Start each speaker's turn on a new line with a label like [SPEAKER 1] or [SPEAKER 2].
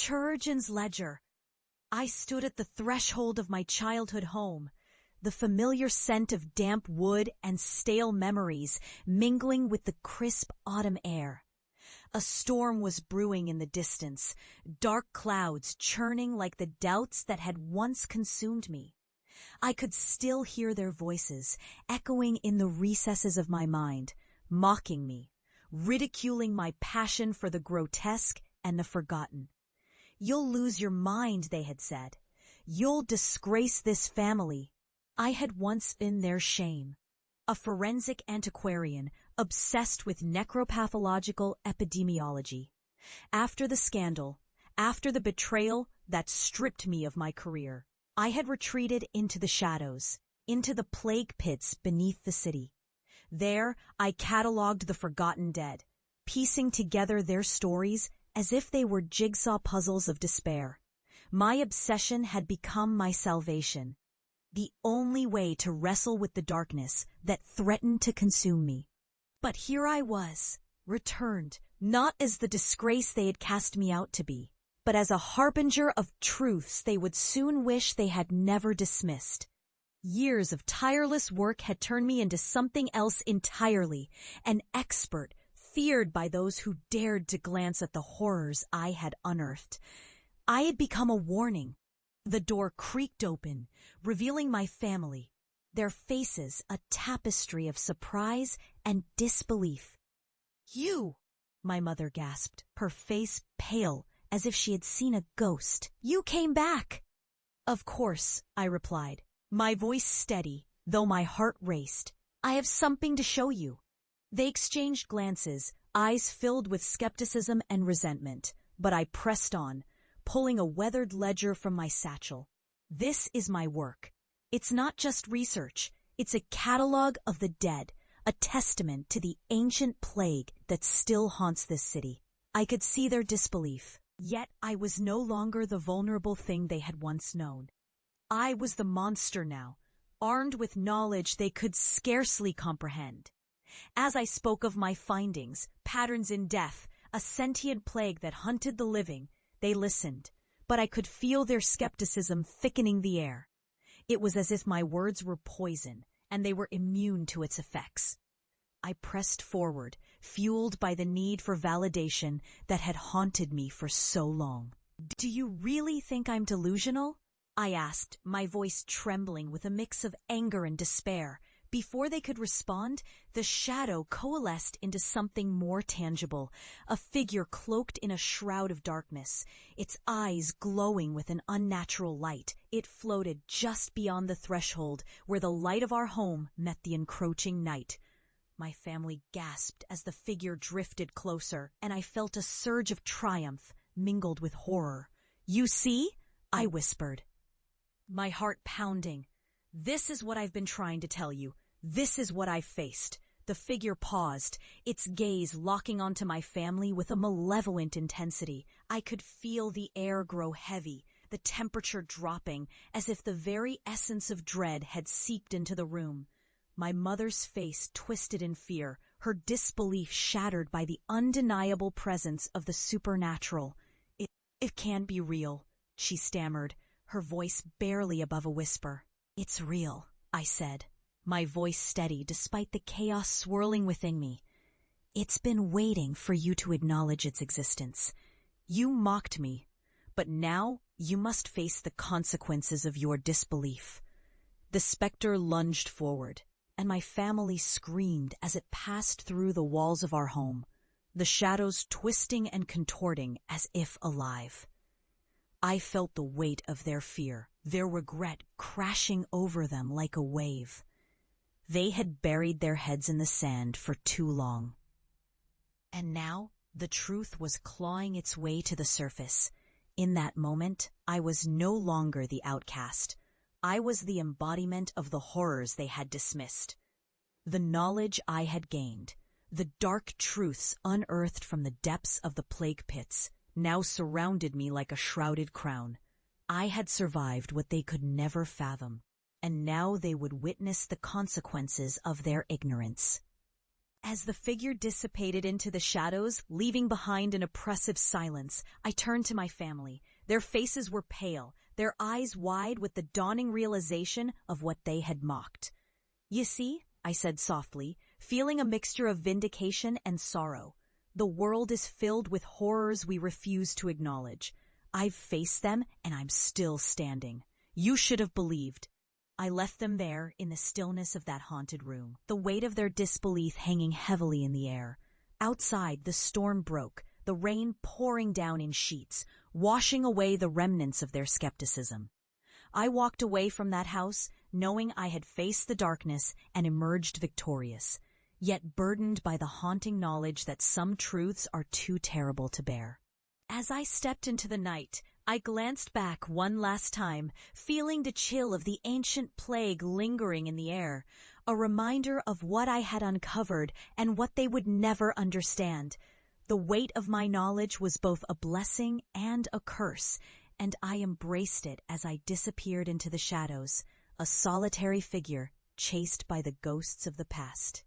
[SPEAKER 1] Churgeon's ledger. I stood at the threshold of my childhood home, the familiar scent of damp wood and stale memories mingling with the crisp autumn air. A storm was brewing in the distance, dark clouds churning like the doubts that had once consumed me. I could still hear their voices, echoing in the recesses of my mind, mocking me, ridiculing my passion for the grotesque and the forgotten. "You'll lose your mind," they had said. "You'll disgrace this family." I had once been their shame, a forensic antiquarian obsessed with necropathological epidemiology. After the scandal, after the betrayal that stripped me of my career, I had retreated into the shadows, into the plague pits beneath the city. There, I catalogued the forgotten dead, piecing together their stories as if they were jigsaw puzzles of despair. My obsession had become my salvation, the only way to wrestle with the darkness that threatened to consume me. But here I was, returned, not as the disgrace they had cast me out to be, but as a harbinger of truths they would soon wish they had never dismissed. Years of tireless work had turned me into something else entirely, an expert, feared by those who dared to glance at the horrors I had unearthed. I had become a warning. The door creaked open, revealing my family, their faces a tapestry of surprise and disbelief. "You!" my mother gasped, her face pale as if she had seen a ghost. "You came back!" "Of course," I replied, my voice steady, though my heart raced. "I have something to show you." They exchanged glances, eyes filled with skepticism and resentment, but I pressed on, pulling a weathered ledger from my satchel. "This is my work. It's not just research. It's a catalogue of the dead, a testament to the ancient plague that still haunts this city." I could see their disbelief, yet I was no longer the vulnerable thing they had once known. I was the monster now, armed with knowledge they could scarcely comprehend. As I spoke of my findings, patterns in death, a sentient plague that hunted the living, they listened, but I could feel their skepticism thickening the air. It was as if my words were poison, and they were immune to its effects. I pressed forward, fueled by the need for validation that had haunted me for so long. "Do you really think I'm delusional?" I asked, my voice trembling with a mix of anger and despair. Before they could respond, the shadow coalesced into something more tangible, a figure cloaked in a shroud of darkness, its eyes glowing with an unnatural light. It floated just beyond the threshold where the light of our home met the encroaching night. My family gasped as the figure drifted closer, and I felt a surge of triumph mingled with horror. "You see?" I whispered, my heart pounding. "This is what I've been trying to tell you. This is what I've faced." The figure paused, its gaze locking onto my family with a malevolent intensity. I could feel the air grow heavy, the temperature dropping, as if the very essence of dread had seeped into the room. My mother's face twisted in fear, her disbelief shattered by the undeniable presence of the supernatural. It can't be real," she stammered, her voice barely above a whisper. "It's real," I said, my voice steady despite the chaos swirling within me. "It's been waiting for you to acknowledge its existence. You mocked me, but now you must face the consequences of your disbelief." The specter lunged forward, and my family screamed as it passed through the walls of our home, the shadows twisting and contorting as if alive. I felt the weight of their fear, their regret crashing over them like a wave. They had buried their heads in the sand for too long. And now the truth was clawing its way to the surface. In that moment, I was no longer the outcast. I was the embodiment of the horrors they had dismissed. The knowledge I had gained, the dark truths unearthed from the depths of the plague pits, now surrounded me like a shrouded crown. I had survived what they could never fathom, and now they would witness the consequences of their ignorance. As the figure dissipated into the shadows, leaving behind an oppressive silence, I turned to my family. Their faces were pale, their eyes wide with the dawning realization of what they had mocked. "You see," I said softly, feeling a mixture of vindication and sorrow. "The world is filled with horrors we refuse to acknowledge. I've faced them, and I'm still standing. You should have believed." I left them there in the stillness of that haunted room, the weight of their disbelief hanging heavily in the air. Outside, the storm broke, the rain pouring down in sheets, washing away the remnants of their skepticism. I walked away from that house, knowing I had faced the darkness and emerged victorious, yet burdened by the haunting knowledge that some truths are too terrible to bear. As I stepped into the night, I glanced back one last time, feeling the chill of the ancient plague lingering in the air, a reminder of what I had uncovered and what they would never understand. The weight of my knowledge was both a blessing and a curse, and I embraced it as I disappeared into the shadows, a solitary figure chased by the ghosts of the past.